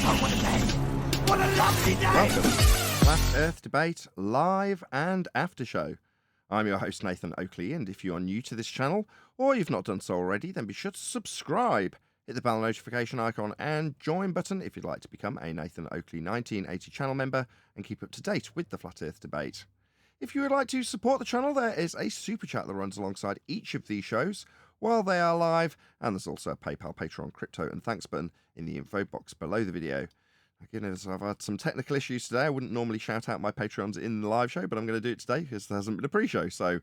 What a lovely day! Welcome to Flat Earth Debate live and after show. I'm your host Nathan Oakley, and if you are new to this channel or you've not done so already, then be sure to subscribe, hit the bell notification icon and join button if you'd like to become a Nathan Oakley 1980 channel member and keep up to date with the Flat Earth Debate. If you would like to support the channel, there is a super chat that runs alongside each of these shows while they are live, and there's also a PayPal, Patreon, crypto and thanks button in the info box below the video. Goodness, I've had some technical issues today. I wouldn't normally shout out my Patreons in the live show, but I'm going to do it today because there hasn't been a pre-show. So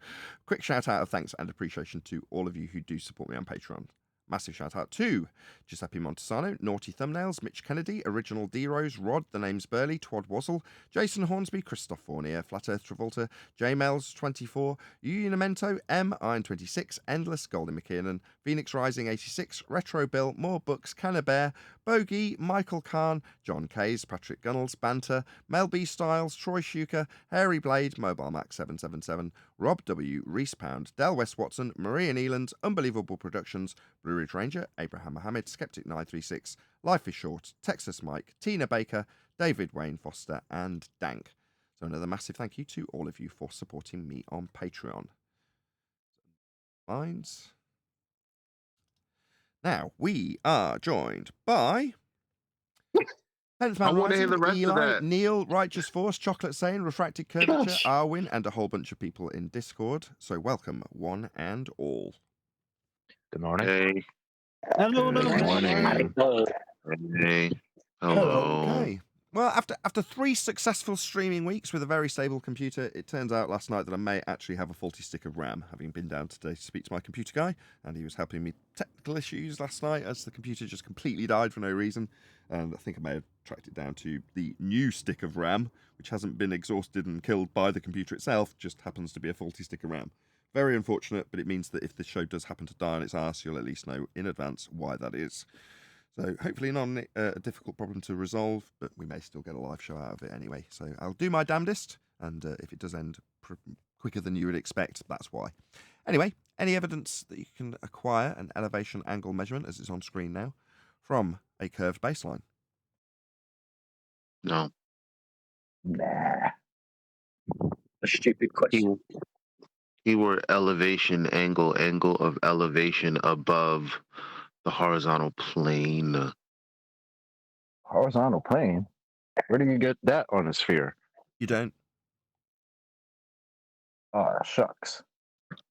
quick shout out of thanks and appreciation to all of you who do support me on Patreon. Massive shout out to Giuseppe Montesano, Naughty Thumbnails, Mitch Kennedy, Original D-Rose, Rod, The Name's Burley, Twad Wazzle, Jason Hornsby, Christoph Fournier, Flat Earth Travolta, JMels24, Unimento, M, Iron26, Endless, Goldie McKiernan, Phoenix Rising 86, Retro Bill, More Books, Cannabear, Bogey, Michael Kahn, John Kays, Patrick Gunnels, Banter, Mel B Styles, Troy Shuker, Hairy Blade, Mobile Max 777, Rob W, Reese Pound, Del West Watson, Maria Nealand, Unbelievable Productions, Blue Ridge Ranger, Abraham Mohammed, Skeptic 936, Life is Short, Texas Mike, Tina Baker, David Wayne Foster, and Dank. So another massive thank you to all of you for supporting me on Patreon. Lines. Now, we are joined by Tenth Man I want to hear Rising, the rest of Eli, that. Neil, Righteous Force, Chocolate Sane, Refracted Curvature, Gosh. Arwin, and a whole bunch of people in Discord. So welcome, one and all. Good morning. Hey, Hello, Good morning. hey, hello. Okay. Well, after 3 successful streaming weeks with a very stable computer, it turns out last night that I may actually have a faulty stick of RAM, having been down today to speak to my computer guy, and he was helping me technical issues last night as the computer just completely died for no reason. And I think I may have tracked it down to the new stick of RAM, which hasn't been exhausted and killed by the computer itself, just happens to be a faulty stick of RAM. Very unfortunate, but it means that if the show does happen to die on its arse, you'll at least know in advance why that is. So hopefully not a difficult problem to resolve, but we may still get a live show out of it anyway. So I'll do my damnedest, and if it does end quicker than you would expect, that's why. Anyway, any evidence that you can acquire an elevation angle measurement, as it's on screen now, from a curved baseline? No, Nah. A stupid question. keyword elevation, angle of elevation above the horizontal plane. Horizontal plane? Where do you get that on a sphere? You don't. Oh, shucks.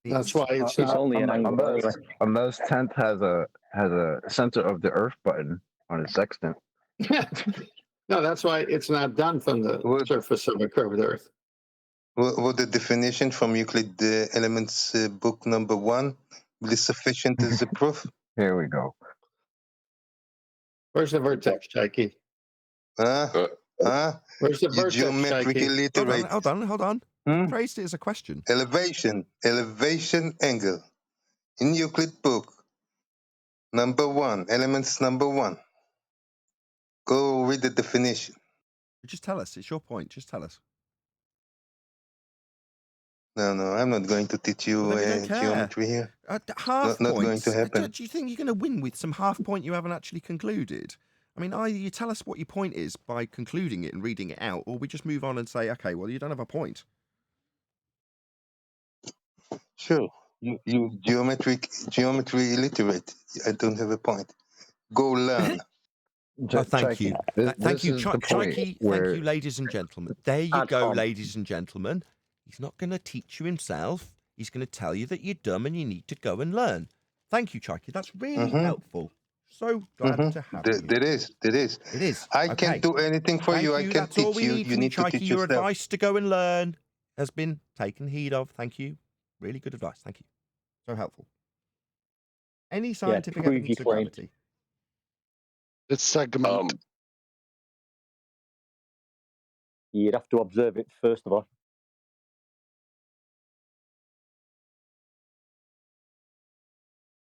That's why it's It's only an angle. Anyway. Unless 10th has a center of the Earth button on its sextant. No, that's why it's not done from the surface of a curved Earth. Would the definition from Euclid Elements book number 1 be sufficient as a proof? Here we go. Where's the vertex, Chaiki? Huh? Where's the You vertex, geometric Chaiki? illiterate. Hold on. Hmm? Phrased it as a question. Elevation angle. In Euclid book number 1, elements number 1. Go read the definition. Just tell us. It's your point. Just tell us. No, I'm not going to teach you Well, then we don't care. geometry here. Half Not points. going to happen. Do you think you're going to win with some half point you haven't actually concluded? I mean, either you tell us what your point is by concluding it and reading it out, or we just move on and say, okay, well, you don't have a point. Sure. You geometry illiterate. I don't have a point. Go learn. Oh, thank you. Thank you, Chaiki. Thank you, ladies and gentlemen. There you Add go, on. ladies and gentlemen. He's not going to teach you himself. He's going to tell you that you're dumb and you need to go and learn. Thank you, Chaiki. That's really helpful. So glad to have you. It is. It is. I Okay. can't do anything for Thank you. I you. can That's all teach we you. need You from need to Chaiki. teach Your yourself. advice to go and learn has been taken heed of. Thank you. Really good advice. Thank you. So helpful. Any scientific prove evidence your of point. gravity? It's segment. You'd have to observe it first of all.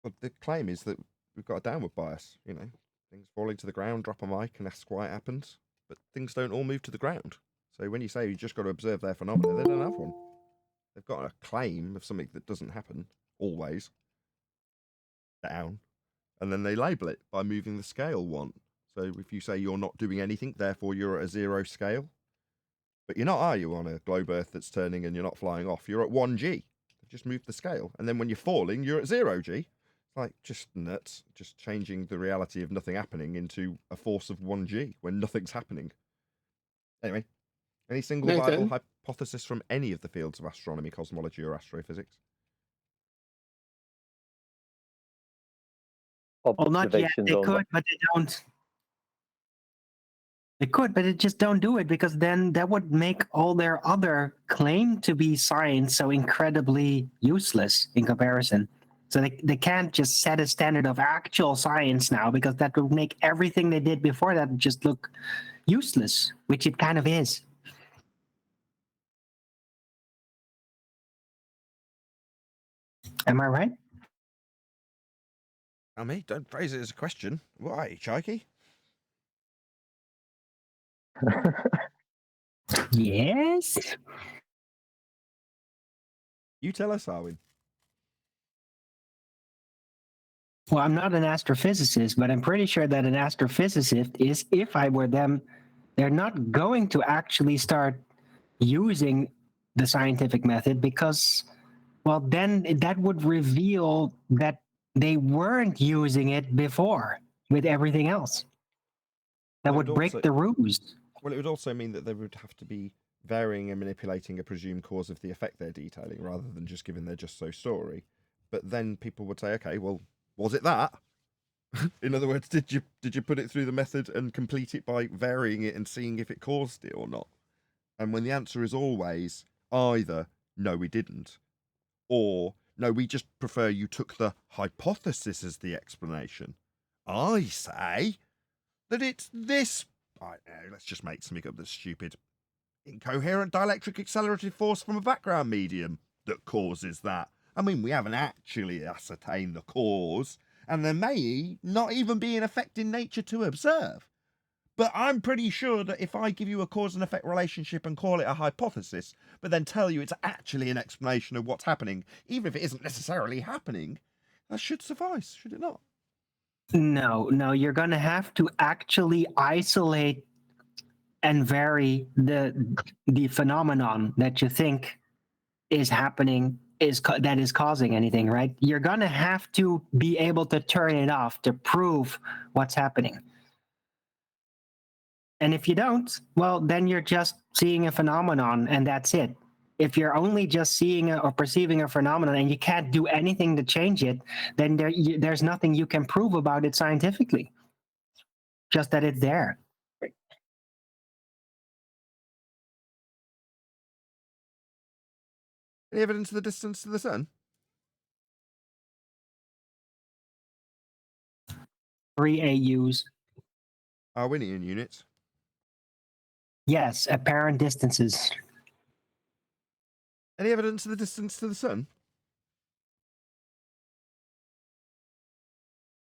But the claim is that we've got a downward bias. You know, things falling to the ground, drop a mic, and ask why it happens. But things don't all move to the ground. So when you say you just got to observe their phenomena, they don't have one. They've got a claim of something that doesn't happen always down, and then they label it by moving the scale one. So if you say you're not doing anything, therefore you're at a 0 scale. But you're not, are you, on a globe Earth that's turning and you're not flying off? You're at 1G. They've just moved the scale. And then when you're falling, you're at 0G. It's like, just nuts. Just changing the reality of nothing happening into a force of 1G when nothing's happening. Anyway, any single viable hypothesis from any of the fields of astronomy, cosmology, or astrophysics? Well, not yet. They could, but they don't. They could, but they just don't do it because then that would make all their other claim to be science so incredibly useless in comparison. So they can't just set a standard of actual science now because that would make everything they did before that just look useless, which it kind of is. Am I right? I mean, don't phrase it as a question. Why, Chikey? Yes. You tell us, Arwin. Well, I'm not an astrophysicist, but I'm pretty sure that an astrophysicist is, if I were them, they're not going to actually start using the scientific method because, well, then that would reveal that they weren't using it before with everything else. That would break the rules. Well, it would also mean that they would have to be varying and manipulating a presumed cause of the effect they're detailing rather than just giving their just so story. But then people would say, okay, well, was it that? In other words, did you put it through the method and complete it by varying it and seeing if it caused it or not? And when the answer is always either no, we didn't, or no, we just prefer you took the hypothesis as the explanation, I say that it's this. I don't know, let's just make something up that's stupid. Incoherent dielectric accelerative force from a background medium that causes that. I mean, we haven't actually ascertained the cause, and there may not even be an effect in nature to observe. But I'm pretty sure that if I give you a cause and effect relationship and call it a hypothesis, but then tell you it's actually an explanation of what's happening, even if it isn't necessarily happening, that should suffice, should it not? No, you're going to have to actually isolate and vary the phenomenon that you think is happening that is causing anything, right? You're going to have to be able to turn it off to prove what's happening. And if you don't, well, then you're just seeing a phenomenon and that's it. If you're only just seeing or perceiving a phenomenon and you can't do anything to change it, then there's nothing you can prove about it scientifically. Just that it's there. Any evidence of the distance to the sun? 3 AUs. Arwinian units? Yes, apparent distances. Any evidence of the distance to the sun?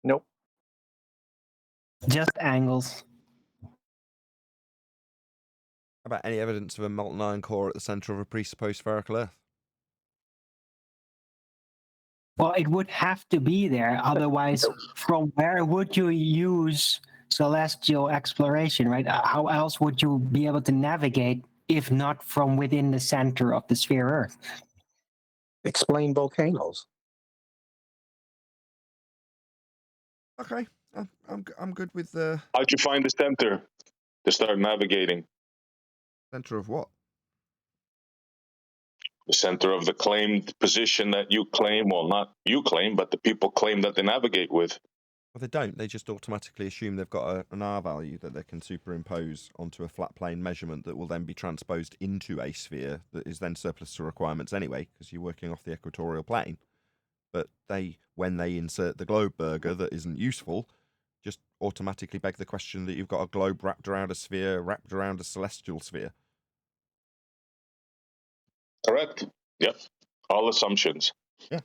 Nope. Just angles. How about any evidence of a molten iron core at the centre of a presupposed spherical Earth? Well, it would have to be there. Otherwise, from where would you use celestial exploration, right? How else would you be able to navigate if not from within the center of the sphere Earth? Explain volcanoes. Okay, I'm good with the How'd you find the center to start navigating? centre of what? The center of the claimed position that you claim, well, not you claim, but the people claim that they navigate with. Well, they don't. They just automatically assume they've got an R value that they can superimpose onto a flat plane measurement that will then be transposed into a sphere that is then surplus to requirements anyway, because you're working off the equatorial plane. But when they insert the globe burger that isn't useful, just automatically beg the question that you've got a globe wrapped around a sphere, wrapped around a celestial sphere. Correct. Yep. All assumptions. Yeah.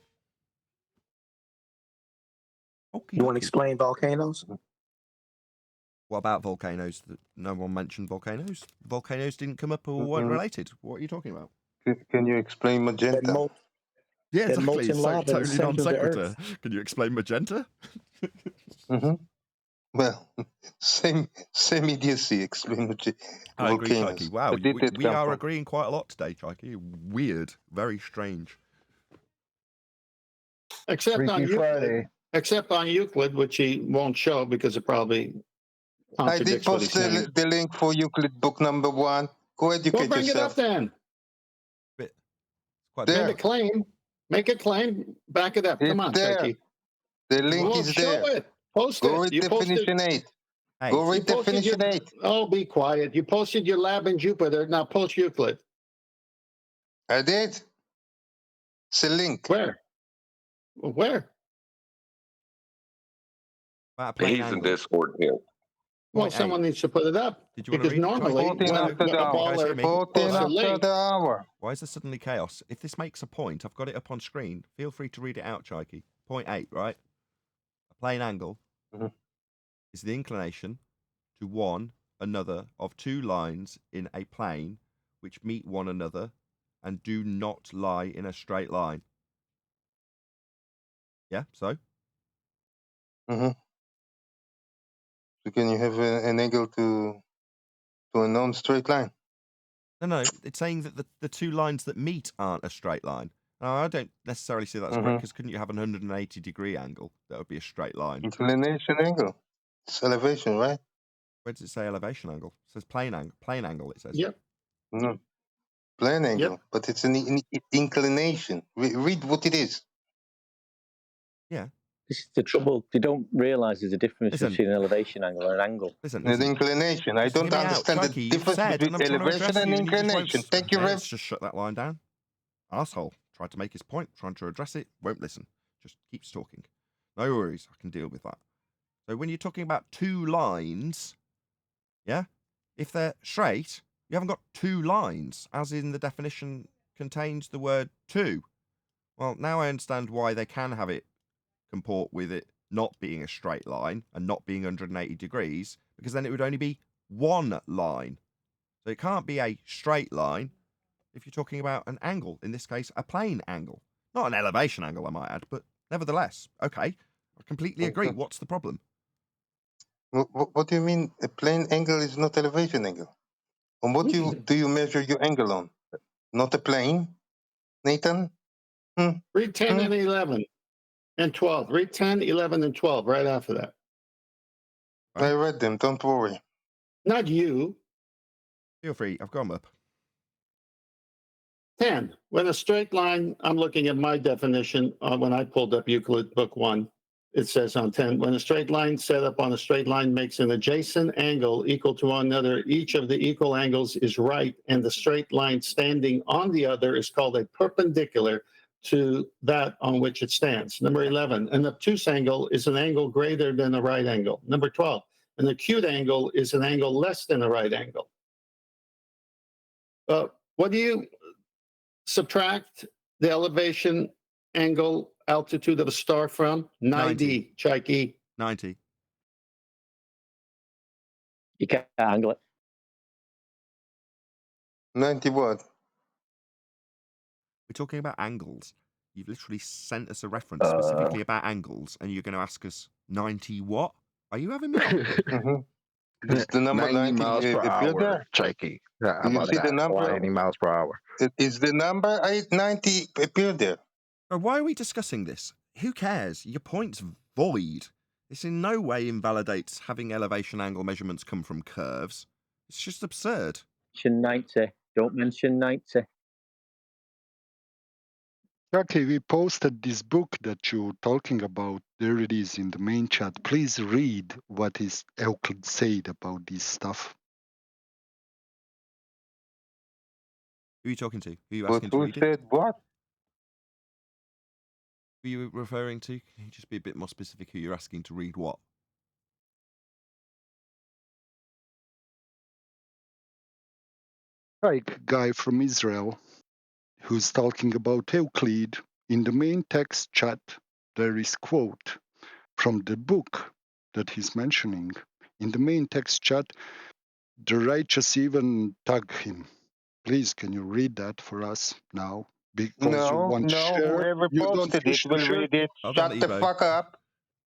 Okay. You want to explain volcanoes? What about volcanoes? No one mentioned volcanoes. Volcanoes didn't come up or weren't related. What are you talking about? Can you explain magenta? Yeah, that exactly. molten It's lava in the totally center non of the sequitur. Earth. Can you explain magenta? Mm-hmm. Well, same idiocy. Explain I agree, volcanoes. Chikey. Wow, Where did it we come are from? agreeing quite a lot today, Chikey. Weird, very strange. Except on Freaky Euclid. Friday. Except on Euclid, which he won't show because it probably I did contradicts what post he's saying. the link for Euclid book number 1. Go educate Well, bring yourself. it up then. Bit quite There. Make a claim. Make a claim. Back it up. It's Come on, there. Chucky. The link Well, is show there. it. Post Go it. read You posted. definition 8. Hey, Go You read posted your. definition 8. Oh, be quiet. You posted your lab in Jupiter. Now post Euclid. I did. It's a link. Where? Where? about a plain He's in angle. Discord here. Well, Point someone eight. needs to put it up. Did you want to Because read it, normally, 14 Hello? after when the a hour. You guys hear baller me? 14 posts a after link, the hour. Why is there suddenly chaos? If this makes a point, I've got it up on screen. Feel free to read it out, Chikey. Point 8, right? A plane angle Mhm. is the inclination to one another of two lines in a plane which meet one another and do not lie in a straight line. Yeah, so? Mm-hmm. So can you have an angle to a non-straight line? No, it's saying that the two lines that meet aren't a straight line. Now, I don't necessarily see that's correct, because couldn't you have an 180-degree angle? That would be a straight line. Inclination angle. It's elevation, right? Where does it say elevation angle? It says plane angle, it says. Yep. No. Plane angle. Yep. But it's an inclination. Read what it is. Yeah. This is the trouble. They don't realise there's a difference Listen. between an elevation angle and an angle. Listen. An inclination. I Just don't hear me out, understand Chikey. the You've difference said, and between I'm trying to elevation address and you, and you just won't inclination. Thank you, okay, Rev. let's just shut that line down. Arsehole. Tried to make his point, trying to address it, won't listen. Just keeps talking. No worries, I can deal with that. So when you're talking about two lines, yeah, if they're straight, you haven't got two lines, as in the definition contains the word two. Well, now I understand why they can have it comport with it not being a straight line and not being 180 degrees, because then it would only be one line. So it can't be a straight line if you're talking about an angle, in this case, a plane angle. Not an elevation angle, I might add, but nevertheless, okay, I completely agree. What's the problem? What do you mean a plane angle is not elevation angle? On what do you measure your angle on? Not a plane, Nathan? Read 10 and 11 and 12. Read 10, 11, and 12 right after that. I read them, don't worry. Not you. Feel free, I've got them up. 10. When a straight line, I'm looking at my definition when I pulled up Euclid Book 1. It says on 10, when a straight line set up on a straight line makes an adjacent angle equal to one another, each of the equal angles is right, and the straight line standing on the other is called a perpendicular to that on which it stands. Number 11, an obtuse angle is an angle greater than a right angle. Number 12, an acute angle is an angle less than a right angle. What do you subtract the elevation angle altitude of a star from? 90, Chikey. 90. You can't angle it. 90 what? We're talking about angles. You've literally sent us a reference specifically about angles, and you're going to ask us 90 what? Are you having me on? Is the number 90 miles per appear hour, there? Chikey. Do you see the number? 90 miles per hour. Is the number 90 appear there? Bro, why are we discussing this? Who cares? Your point's void. This in no way invalidates having elevation angle measurements come from curves. It's just absurd. Mention 90. Don't mention 90. Okay, we posted this book that you're talking about. There it is in the main chat. Please read what is Euclid said about this stuff. Who are you talking to? Who are you asking to Who read it? said what? Who are you referring to? Can you just be a bit more specific who you're asking to read what? Like guy from Israel who's talking about Euclid. In the main text chat, there is quote from the book that he's mentioning. In the main text chat, the righteous even tag him. Please, can you read that for us now? Because you want to share. Whoever You don't posted wish it to will share. read it. Hold on, Shut the Evo. fuck up.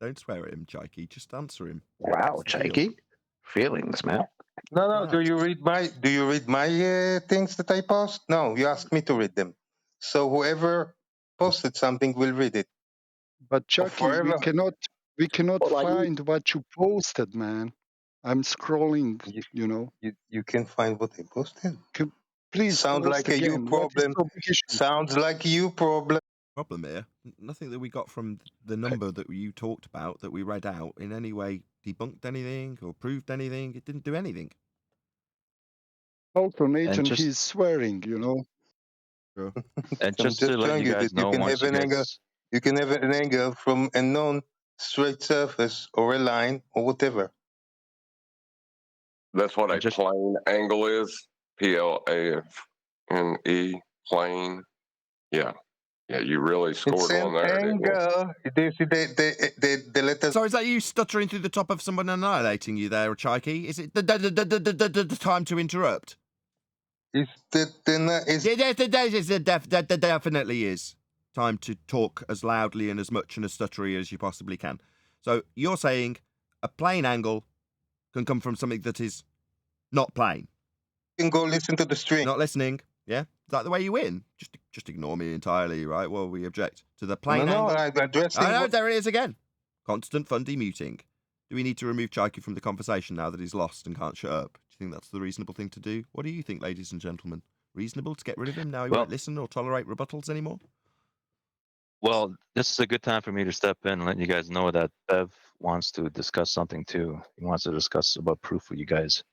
Don't swear at him, Chaiki. Just answer him. Wow, What's the deal? Chaiki. Feelings, man. No. Do Relax. you read my things that I post? No, you asked me to read them. So whoever posted something will read it But Chucky, forever. we cannot But like, find what you posted, man. I'm scrolling, you know. You can find what I posted. Please Sounds post like a you again. What is problem. so big issue? Sounds like you problem. Problem here. Nothing that we got from the number that you talked about that we read out in any way debunked anything or proved anything. It didn't do anything. Also, Nathan, just- he's swearing, you know. Sure. And I'm just to just let telling you you guys that you know, can once have you an angle. guys, You can have an angle from a non-straight surface or a line or whatever. That's what I a just- plane angle is. PLANE, plane. Yeah. Yeah, you really It's scored an one there, didn't you? angle. Do you see the letters? So is that you stuttering through the top of someone annihilating you there, Chaiki? Is it the time to interrupt? Is It definitely is time to talk as loudly and as much and as stuttery as you possibly can. So you're saying a plane angle can come from something that is not plane. You can go listen to the stream. Not listening. Yeah? Is that the way you win? Just ignore me entirely, right? Well, we object to the plane No, angle. I'm addressing. I know, there it is again. Constant fundy muting. Do we need to remove Chaiki from the conversation now that he's lost and can't shut up? Do you think that's the reasonable thing to do? What do you think, ladies and gentlemen? Reasonable to get rid of him now he won't listen or tolerate rebuttals anymore? well, this is a good time for me to step in and let you guys know that Bev wants to discuss something too. He wants to discuss about proof with you guys.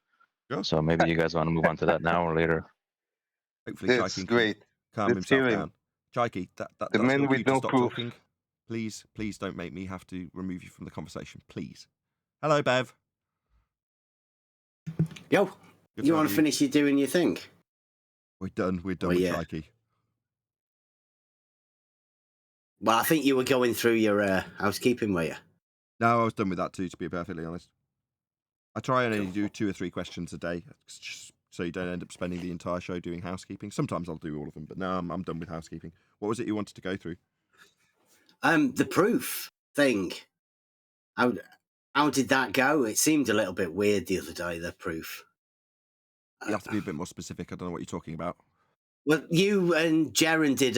Sure. So maybe you guys want to move on to that now or later. Hopefully That's Chaiki can great. calm Let's hear himself him. down. Chaiki, that's The man your with cue to no stop proof. talking. Please don't make me have to remove you from the conversation. Please. Hello, Bev. Yo, Good you to want have to finish you doing your thing? We're done Oh, with yeah. Chaiki. Well, I think you were going through your housekeeping, were you? No, I was done with that too, to be perfectly honest. I try and only do 2 or 3 questions a day, just so you don't end up spending the entire show doing housekeeping. Sometimes I'll do all of them, but now I'm done with housekeeping. What was it you wanted to go through? The proof thing. How did that go? It seemed a little bit weird the other day, the proof. You have to be a bit more specific. I don't know what you're talking about. Well, you and Jaren did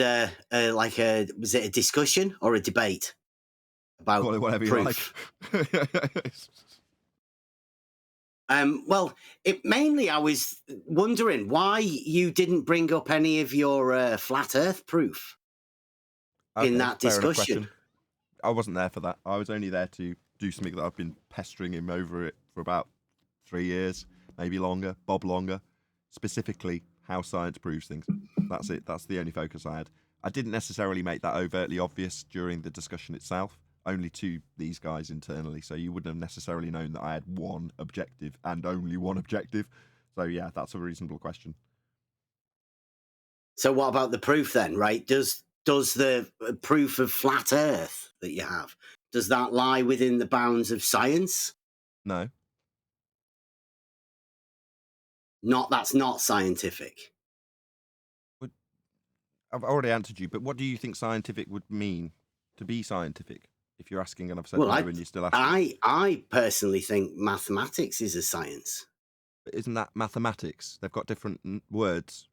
was it a discussion or a debate about Call it whatever proof? you like. Well, mainly I was wondering why you didn't bring up any of your flat Earth proof in that fair enough discussion. question. I wasn't there for that. I was only there to do something that I've been pestering him over it for about 3 years, maybe longer, Bob longer. Specifically, how science proves things. That's it. That's the only focus I had. I didn't necessarily make that overtly obvious during the discussion itself, only to these guys internally. So you wouldn't have necessarily known that I had one objective and only one objective. So yeah, that's a reasonable question. So what about the proof then, right? Does the proof of flat Earth that you have, does that lie within the bounds of science? No. That's not scientific. I've already answered you, but what do you think scientific would mean to be scientific? If you're asking and I've said no and you're still asking. I personally think mathematics is a science. But isn't that mathematics? They've got different words.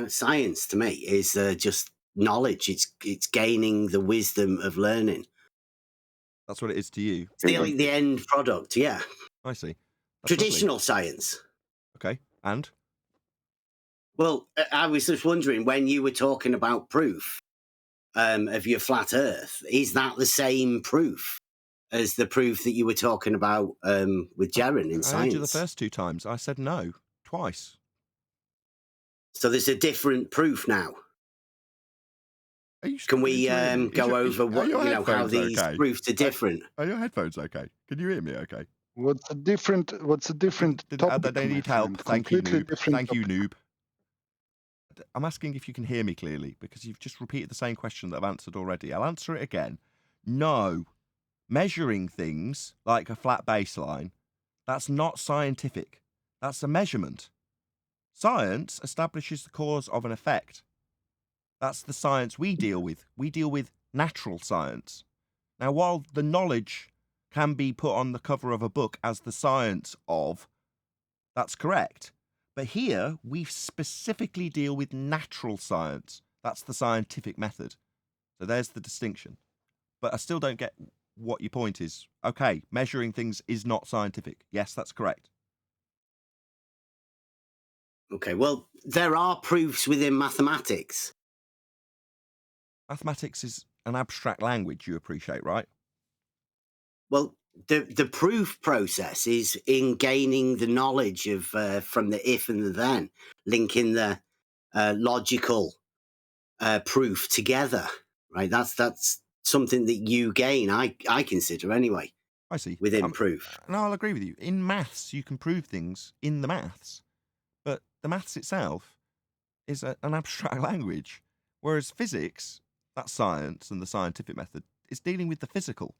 Science to me is just knowledge. It's gaining the wisdom of learning. That's what it is to you. It's the end product, yeah. I see. That's Traditional lovely. science. Okay, and? Well, I was just wondering, when you were talking about proof of your flat Earth, is that the same proof as the proof that you were talking about with Jaren in I science? heard you the first 2 times. I said no, twice. So there's a different proof now. Can we go over what how these proofs are different? Are your headphones okay? Can you hear me okay? What's a different topic? They need my help. friend? Thank you, Completely noob. different Thank you, topic. noob. I'm asking if you can hear me clearly because you've just repeated the same question that I've answered already. I'll answer it again. No. Measuring things like a flat baseline, that's not scientific. That's a measurement. Science establishes the cause of an effect. That's the science we deal with. We deal with natural science. Now, while the knowledge can be put on the cover of a book as the science of, that's correct. But here we specifically deal with natural science. That's the scientific method. So there's the distinction. But I still don't get what your point is. Okay, measuring things is not scientific. Yes, that's correct. Okay, well, there are proofs within mathematics. Mathematics is an abstract language, you appreciate, right? Well, the proof process is in gaining the knowledge of from the if and the then, linking the logical proof together, right? That's something that you gain. I consider anyway. I see. Within proof. No, I'll agree with you. In maths, you can prove things in the maths, but the maths itself is an abstract language, whereas physics, that's science and the scientific method, is dealing with the physical.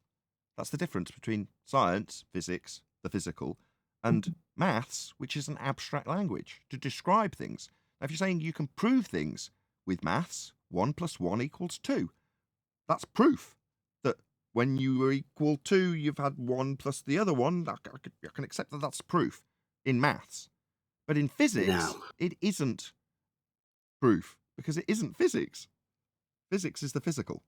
That's the difference between science, physics, the physical, and maths, which is an abstract language to describe things. Now, if you're saying you can prove things with maths, 1 + 1 = 2, that's proof that when you are equal 2, you've had 1 plus the other one. I can accept that that's proof in maths. But in physics, it isn't proof because it isn't physics. Physics is the physical.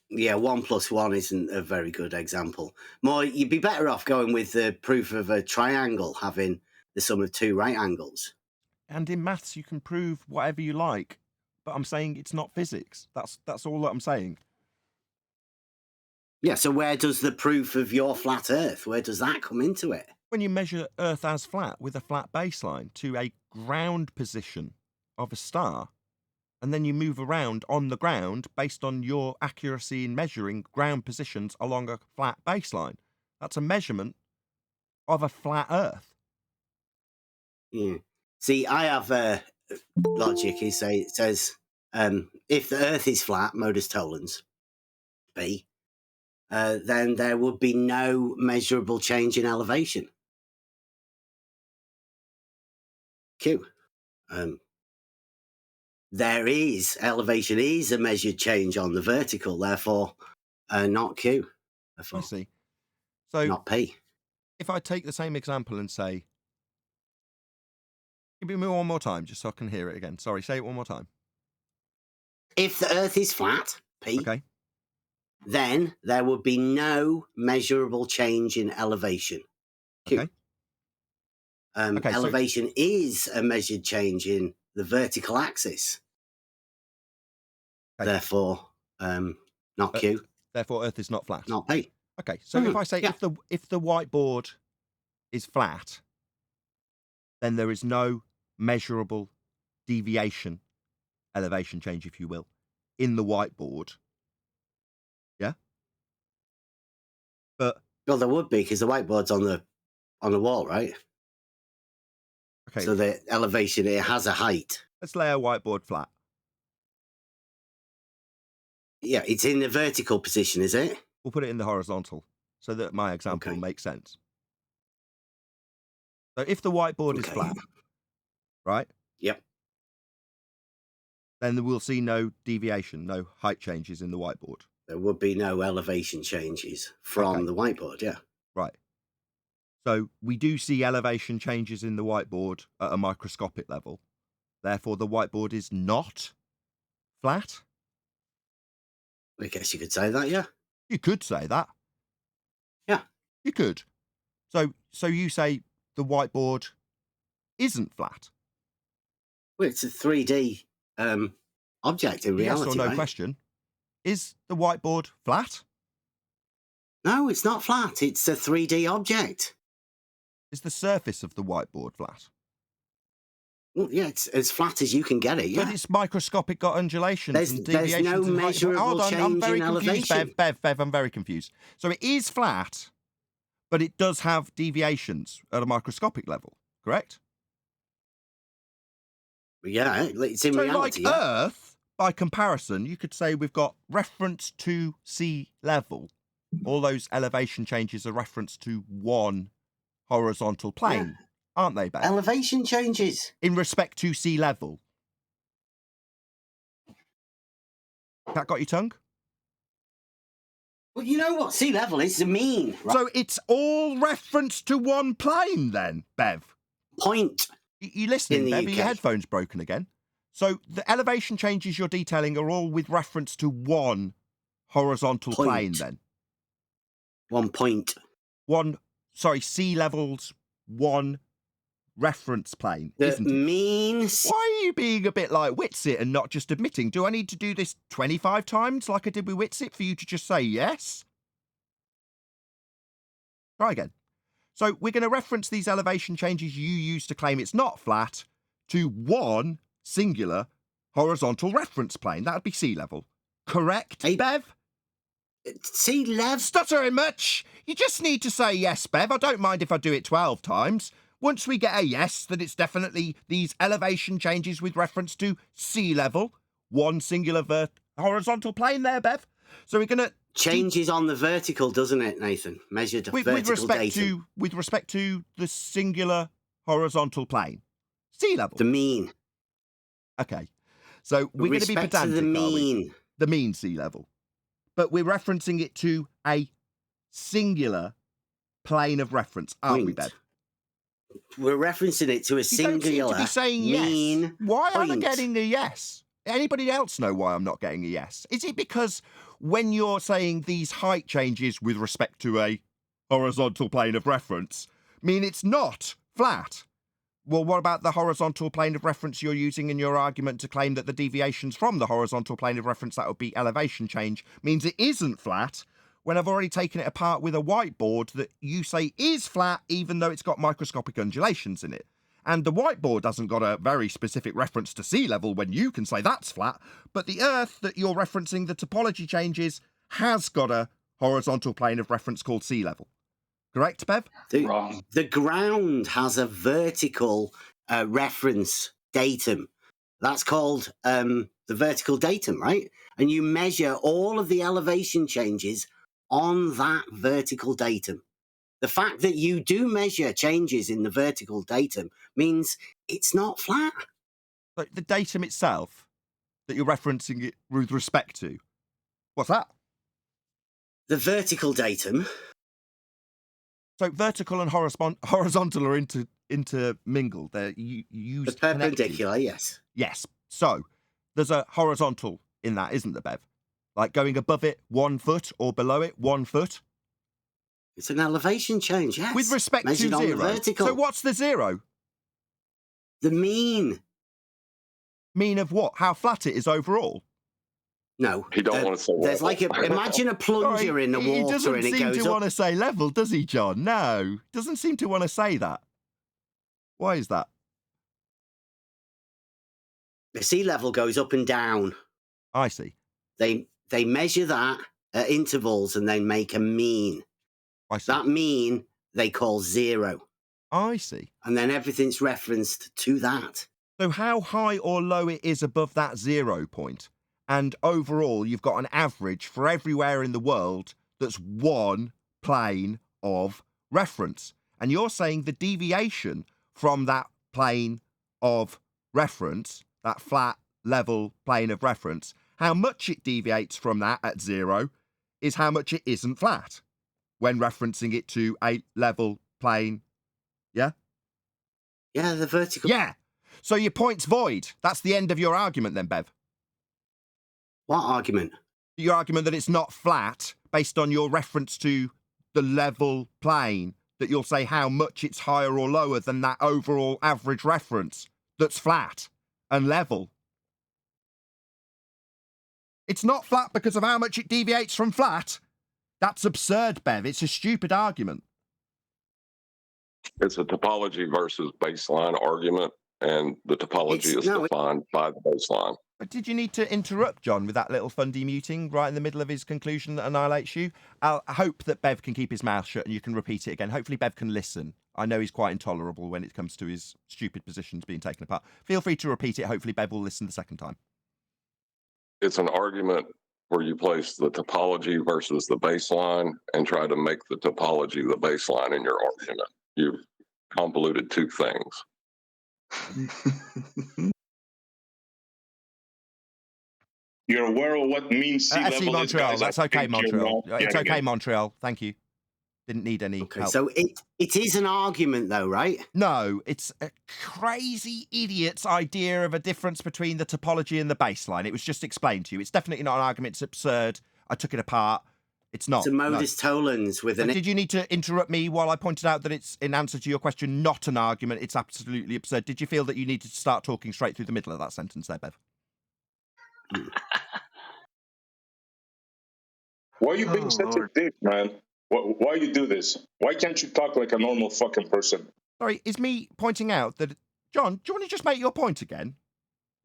Yeah, 1 + 1 isn't a very good example. More, you'd be better off going with the proof of a triangle having the sum of 2 right angles. And in maths, you can prove whatever you like, but I'm saying it's not physics. That's all that I'm saying. Yeah, so where does the proof of your flat Earth, where does that come into it? When you measure Earth as flat with a flat baseline to a ground position of a star, and then you move around on the ground based on your accuracy in measuring ground positions along a flat baseline. That's a measurement of a flat Earth. Yeah. See, I have logic. It says if the Earth is flat, modus tollens, B, then there would be no measurable change in elevation. Q. Elevation is a measured change on the vertical, therefore not Q. Therefore, I see. So not P. If I take the same example and say, give me one more time, just so I can hear it again. Sorry, say it one more time. If the Earth is flat, P, okay, then there would be no measurable change in elevation. Q. Okay. Elevation is a measured change in the vertical axis. Okay. Therefore, not Q. Therefore, Earth is not flat. Not P. Okay, so if I say if the whiteboard is flat, then there is no measurable deviation, elevation change, if you will, in the whiteboard. Yeah. But well, there would be because the whiteboard's on the wall, right? Okay. So the elevation, it has a height. Let's lay a whiteboard flat. Yeah, it's in the vertical position, is it? We'll put it in the horizontal so that my example makes sense. So if the whiteboard is flat, right? Yep. Then we'll see no deviation, no height changes in the whiteboard. There would be no elevation changes from the whiteboard, yeah. Right. So we do see elevation changes in the whiteboard at a microscopic level. Therefore, the whiteboard is not flat. I guess you could say that, yeah. You could say that. Yeah. You could. So you say the whiteboard isn't flat. Well, it's a 3D object in reality, yes or no right? question. Is the whiteboard flat? No, it's not flat. It's a 3D object. Is the surface of the whiteboard flat? Well, yeah, it's as flat as you can get it, yeah. But it's microscopic, got undulations and deviations. There's no and measurable Hold on, change I'm very in confused, elevation. Bev, I'm very confused. So it is flat, but it does have deviations at a microscopic level, correct? Yeah, it's in reality. Like Earth, by comparison, you could say we've got reference to sea level. All those elevation changes are reference to one horizontal plane, aren't they, Bev? Elevation changes. In respect to sea level. That got your tongue? Well, you know what sea level is? The mean. Right? So it's all reference to one plane then, Bev? Point. You listening, in the Bev? Are your UK. headphones broken again? So the elevation changes you're detailing are all with reference to one horizontal plane then? 1 point. Sea levels, one reference plane, isn't it? Means. Why are you being a bit like Witsit and not just admitting? Do I need to do this 25 times like I did with Witsit for you to just say yes? Try again. So we're going to reference these elevation changes you use to claim it's not flat to one singular horizontal reference plane. That would be sea level. Correct, Bev? Sea level? Stuttering much? You just need to say yes, Bev. I don't mind if I do it 12 times. Once we get a yes, that it's definitely these elevation changes with reference to sea level, one singular horizontal plane there, Bev. So we're going to... Changes on the vertical, doesn't it, Nathan? Measured vertical datum. With respect to the singular horizontal plane. Sea level. The mean. Okay. So we're going to be pedantic, the mean. The mean sea level. But we're referencing it to a singular plane of reference, aren't we, Bev? We're referencing it to a singular don't seem to be saying mean yes. Why am I point. getting a yes? Anybody else know why I'm not getting a yes? Is it because when you're saying these height changes with respect to a horizontal plane of reference mean it's not flat? Well, what about the horizontal plane of reference you're using in your argument to claim that the deviations from the horizontal plane of reference, that would be elevation change, means it isn't flat, when I've already taken it apart with a whiteboard that you say is flat even though it's got microscopic undulations in it? And the whiteboard hasn't got a very specific reference to sea level when you can say that's flat, but the Earth that you're referencing the topology changes has got a horizontal plane of reference called sea level. Correct, Bev? Wrong. The ground has a vertical reference datum. That's called the vertical datum, right? And you measure all of the elevation changes on that vertical datum. The fact that you do measure changes in the vertical datum means it's not flat. But the datum itself that you're referencing it with respect to, what's that? The vertical datum. So vertical and horizontal are intermingled. They're used The perpendicular, yes. Yes. So there's a horizontal in that, isn't there, Bev? Like going above it 1 foot or below it 1 foot. It's an elevation change, yes. With respect Measured to on the zero. vertical. So what's the zero? The mean. Mean of what? How flat it is overall? No. He don't want to say There's level. like imagine a plunger in the water He doesn't and it seem goes to up. want to say level, does he, John? No. Doesn't seem to want to say that. Why is that? The sea level goes up and down. I see. They measure that at intervals and they make a mean. I see. That mean they call zero. I see. And then everything's referenced to that. So how high or low it is above that 0 point. And overall, you've got an average for everywhere in the world that's one plane of reference. And you're saying the deviation from that plane of reference, that flat, level plane of reference, how much it deviates from that at 0 is how much it isn't flat when referencing it to a level plane. Yeah? Yeah, the vertical. Yeah. So your point's void. That's the end of your argument then, Bev. What argument? Your argument that it's not flat based on your reference to the level plane, that you'll say how much it's higher or lower than that overall average reference that's flat and level. It's not flat because of how much it deviates from flat. That's absurd, Bev. It's a stupid argument. It's a topology versus baseline argument, and the topology is defined by the baseline. But did you need to interrupt John with that little fun demuting right in the middle of his conclusion that annihilates you? I hope that Bev can keep his mouth shut and you can repeat it again. Hopefully Bev can listen. I know he's quite intolerable when it comes to his stupid positions being taken apart. Feel free to repeat it. Hopefully Bev will listen the second time. It's an argument where you place the topology versus the baseline and try to make the topology the baseline in your argument. You've convoluted two things. You're aware of what mean sea SC level is, Montreal, guys? that's I okay, think you're Montreal. not It's getting okay, it. Montreal. Thank you. Didn't need any Okay, help. so it is an argument, though, right? No, it's a crazy idiot's idea of a difference between the topology and the baseline. It was just explained to you. It's definitely not an argument. It's absurd. I took it apart. It's not. It's a modus tollens with an. Did you need to interrupt me while I pointed out that it's, in answer to your question, not an argument? It's absolutely absurd. Did you feel that you needed to start talking straight through the middle of that sentence there, Bev? Why are you being such a dick, man? Why you do this? Why can't you talk like a normal fucking person? Sorry, is me pointing out that... John, do you want to just make your point again?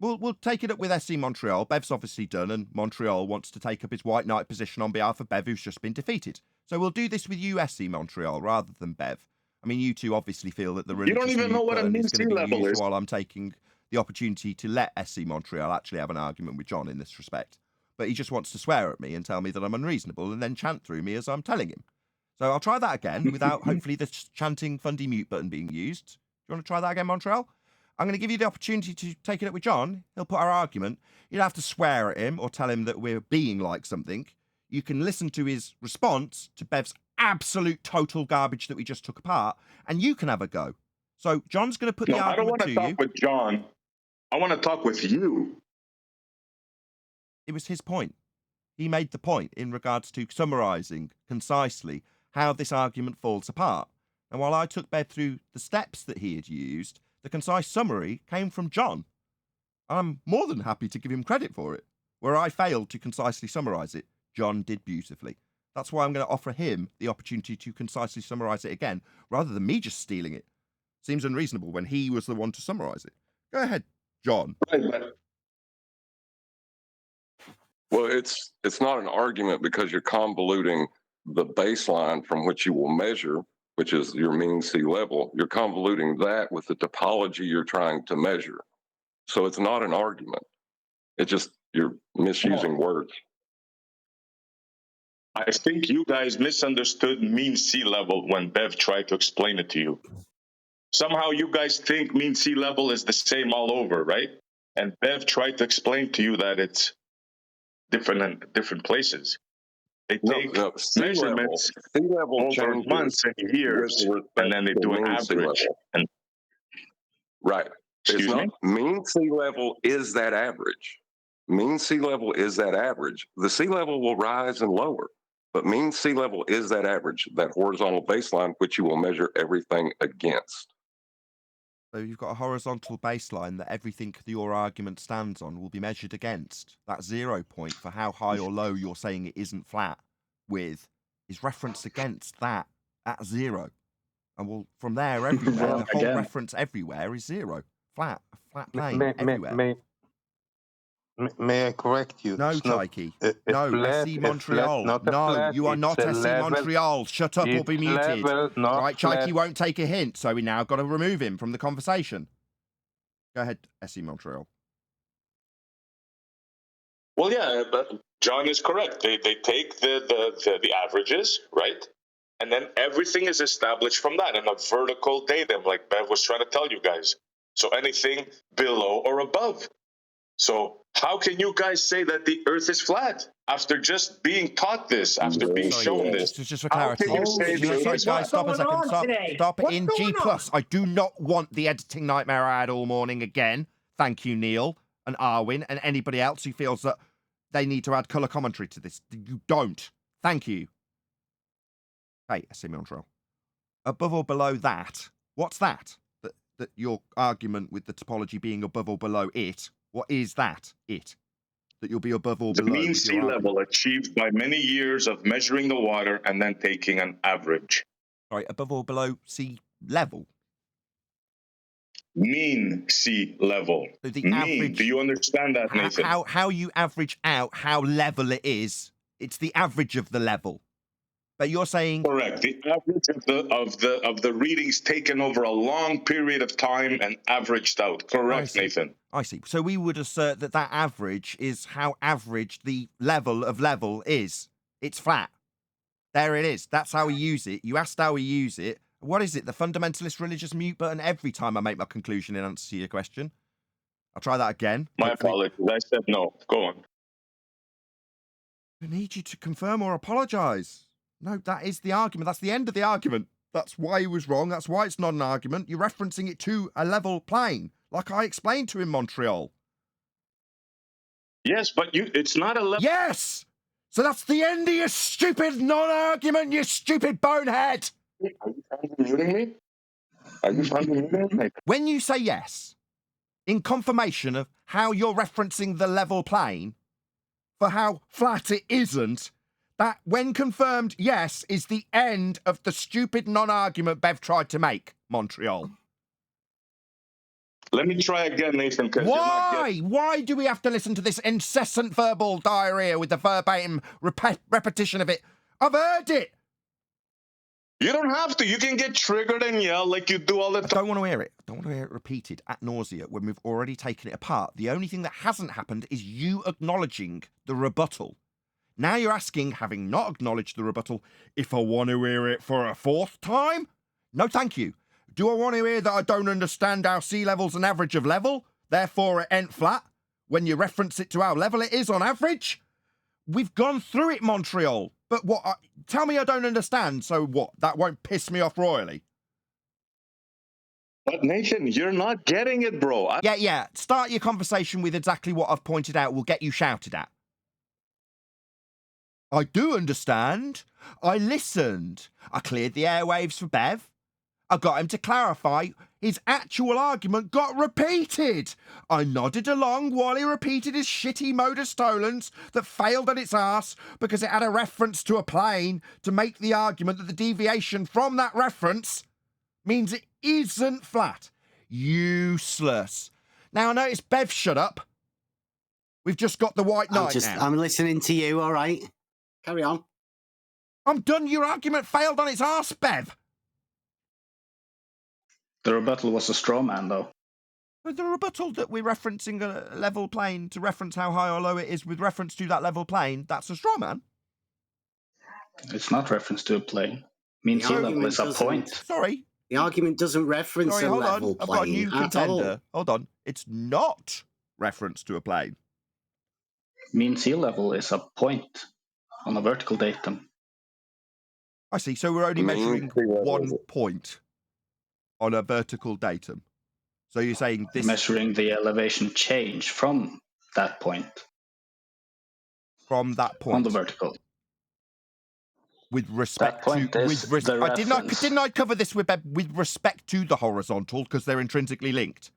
We'll take it up with SC Montreal. Bev's obviously done, and Montreal wants to take up his white knight position on behalf of Bev, who's just been defeated. So we'll do this with you, SC Montreal, rather than Bev. I mean, you two obviously feel that the religious You don't even know what a mute mean is sea going to be level used is. while I'm taking the opportunity to let SC Montreal actually have an argument with John in this respect. But he just wants to swear at me and tell me that I'm unreasonable and then chant through me as I'm telling him. So I'll try that again without hopefully the chanting fundy mute button being used. Do you want to try that again, Montreal? I'm going to give you the opportunity to take it up with John. He'll put our argument. You don't have to swear at him or tell him that we're being like something. You can listen to his response to Bev's absolute total garbage that we just took apart, and you can have a go. So John's going to put the I don't argument want to to talk you. with John. I want to talk with you. It was his point. He made the point in regards to summarising concisely how this argument falls apart. And while I took Bev through the steps that he had used, the concise summary came from John. I'm more than happy to give him credit for it. Where I failed to concisely summarise it, John did beautifully. That's why I'm going to offer him the opportunity to concisely summarise it again, rather than me just stealing it. Seems unreasonable when he was the one to summarise it. Go ahead, John. Well, it's not an argument because you're convoluting the baseline from which you will measure, which is your mean sea level. You're convoluting that with the topology you're trying to measure. So it's not an argument. It's just you're misusing words. I think you guys misunderstood mean sea level when Bev tried to explain it to you. Somehow you guys think mean sea level is the same all over, right? And Bev tried to explain to you that it's different in different places. They take measurements sea level over changes months and years, with and then they respect do to an mean sea average. level. And Right. Excuse It's not me? mean sea level is that average. Mean sea level is that average. The sea level will rise and lower, but mean sea level is that average, that horizontal baseline, which you will measure everything against. So you've got a horizontal baseline that everything your argument stands on will be measured against. That 0 point for how high or low you're saying it isn't flat with is referenced against that at 0. And we'll, from there, everywhere, the whole reference everywhere is 0. Flat plane, everywhere. May I correct you? No, It's not Chaiki. a No, flat, SC a Montreal. flat, not a No, flat, you are it's not a SC level, Montreal. Shut up or be it's muted. level, not Right, flat. Chaiki won't take a hint, so we now got to remove him from the conversation. Go ahead, SC Montreal. well, yeah, but John is correct. They take the averages, right? And then everything is established from that in a vertical datum, like Bev was trying to tell you guys. So anything below or above. So how can you guys say that the Earth is flat after just being taught this, after being shown this? Just for How clarity. can you say the Earth Sorry, is guys, flat? stop a second. Stop in G+. I do not want the editing nightmare I had all morning again. Thank you, Neil and Arwin and anybody else who feels that they need to add colour commentary to this. You don't. Thank you. Hey, SC Montreal. Above or below that, what's that? That your argument with the topology being above or below it, what is that, it? That you'll be above or The below? mean sea level achieved by many years of measuring the water and then taking an average. Sorry, above or below sea level? Mean sea level. So the mean. average, Do you understand that, Nathan? How you average out how level it is? It's the average of the level. But you're saying correct. The average of the readings taken over a long period of time and averaged out. Correct, Nathan. I see. So we would assert that average is how average the level of level is. It's flat. There it is. That's how we use it. You asked how we use it. What is it? The fundamentalist religious mute button every time I make my conclusion in answer to your question. I'll try that again. My apologies. I said no. Go on. I need you to confirm or apologise. No, that is the argument. That's the end of the argument. That's why he was wrong. That's why it's not an argument. You're referencing it to a level plane, like I explained to him, Montreal. Yes, but it's not a level. Yes! So that's the end of your stupid non-argument, you stupid bonehead! Are you finally muting me? Are you finally muting me? When you say yes, in confirmation of how you're referencing the level plane, for how flat it isn't, that, when confirmed yes, is the end of the stupid non-argument Bev tried to make, Montreal. Let me try again, Nathan. Why? Why do we have to listen to this incessant verbal diarrhea with the verbatim repetition of it? I've heard it. You don't have to. You can get triggered and yell like you do all the time. I don't want to hear it. I don't want to hear it repeated ad nausea when we've already taken it apart. The only thing that hasn't happened is you acknowledging the rebuttal. Now you're asking, having not acknowledged the rebuttal, if I want to hear it for a fourth time? No, thank you. Do I want to hear that I don't understand how sea level's an average of level, therefore it ain't flat, when you reference it to how level it is on average? We've gone through it, Montreal. But what? Tell me I don't understand, so what? That won't piss me off royally. But Nathan, you're not getting it, bro. Yeah. Start your conversation with exactly what I've pointed out will get you shouted at. I do understand. I listened. I cleared the airwaves for Bev. I got him to clarify. His actual argument got repeated. I nodded along while he repeated his shitty motor stolons that failed at its arse because it had a reference to a plane to make the argument that the deviation from that reference means it isn't flat. Useless. Now, I notice Bev shut up. We've just got the white knight now. I'm listening to you, all right? Carry on. I'm done. Your argument failed on its arse, Bev. The rebuttal was a straw man, though. But the rebuttal that we're referencing a level plane to reference how high or low it is with reference to that level plane, that's a straw man. It's not reference to a plane. Mean sea level is a point. Sorry. The argument doesn't reference a level plane. I've got a new contender. All. Hold on. It's not reference to a plane. Mean sea level is a point on a vertical datum. I see. So we're only measuring 1 point on a vertical datum. So you're saying this... Measuring the elevation change from that point. From that point. On the vertical. With respect that point to... Is the reference. Didn't I cover this with respect to the horizontal because they're intrinsically linked?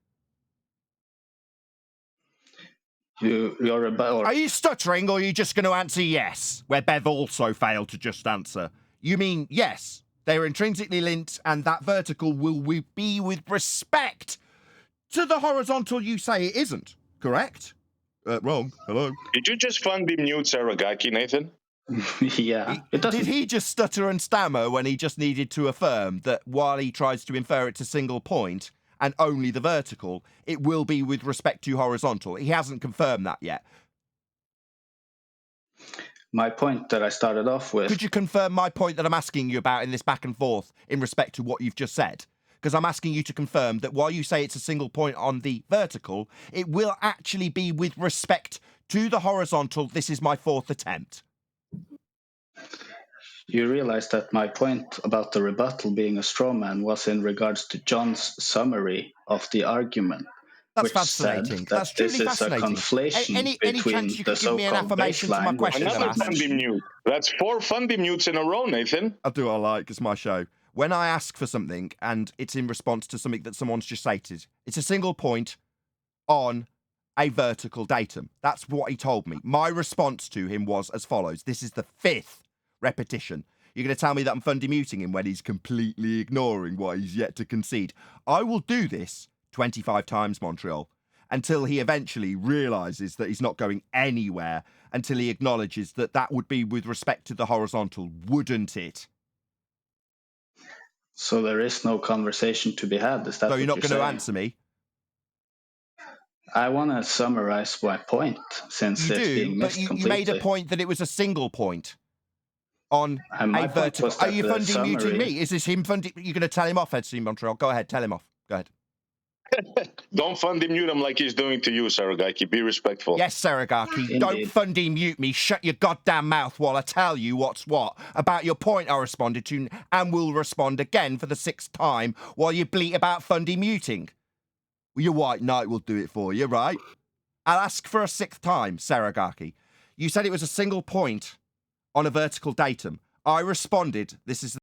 Are you stuttering or are you just going to answer yes, where Bev also failed to just answer? You mean yes. They're intrinsically linked, and that vertical will be with respect to the horizontal you say it isn't, correct? Wrong. Hello. Did you just fun-be mute Saragaki, Nathan? Yeah. Did he just stutter and stammer when he just needed to affirm that while he tries to infer it's a single point and only the vertical, it will be with respect to horizontal? He hasn't confirmed that yet. My point that I started off with... Could you confirm my point that I'm asking you about in this back and forth in respect to what you've just said? Because I'm asking you to confirm that while you say it's a single point on the vertical, it will actually be with respect to the horizontal. This is my 4th attempt. You realize that my point about the rebuttal being a straw man was in regards to John's summary of the argument. That's fascinating. That's truly fascinating. This is a conflation any chance you could give me an affirmation to my question? Another fun-be mute. That's 4 fun-be mutes in a row, Nathan. I'll do what I like. It's my show. When I ask for something and it's in response to something that someone's just stated, it's a single point on a vertical datum. That's what he told me. My response to him was as follows. This is the 5th repetition. You're going to tell me that I'm fun-be muting him when he's completely ignoring what he's yet to concede. I will do this 25 times, Montreal, until he eventually realises that he's not going anywhere, until he acknowledges that that would be with respect to the horizontal, wouldn't it? So there is no conversation to be had, is that So you're not going to answer me? I want to summarise my point, since it's being missed completely. You made a point that it was a single point on a vertical. Are you fun-be muting me? Is this him fun-be... You're going to tell him off, Edson Montreal? Go ahead, tell him off. Go ahead. Don't Fundy mute him like he's doing to you, Saragaki. Be respectful. Yes, Saragaki, don't Indeed. Fundy mute me. Shut your goddamn mouth while I tell you what's what. About your point I responded to and will respond again for the 6th time while you bleat about Fundy muting. Well, your white knight will do it for you, right? I'll ask for a 6th time, Saragaki. You said it was a single point on a vertical datum. I responded, this is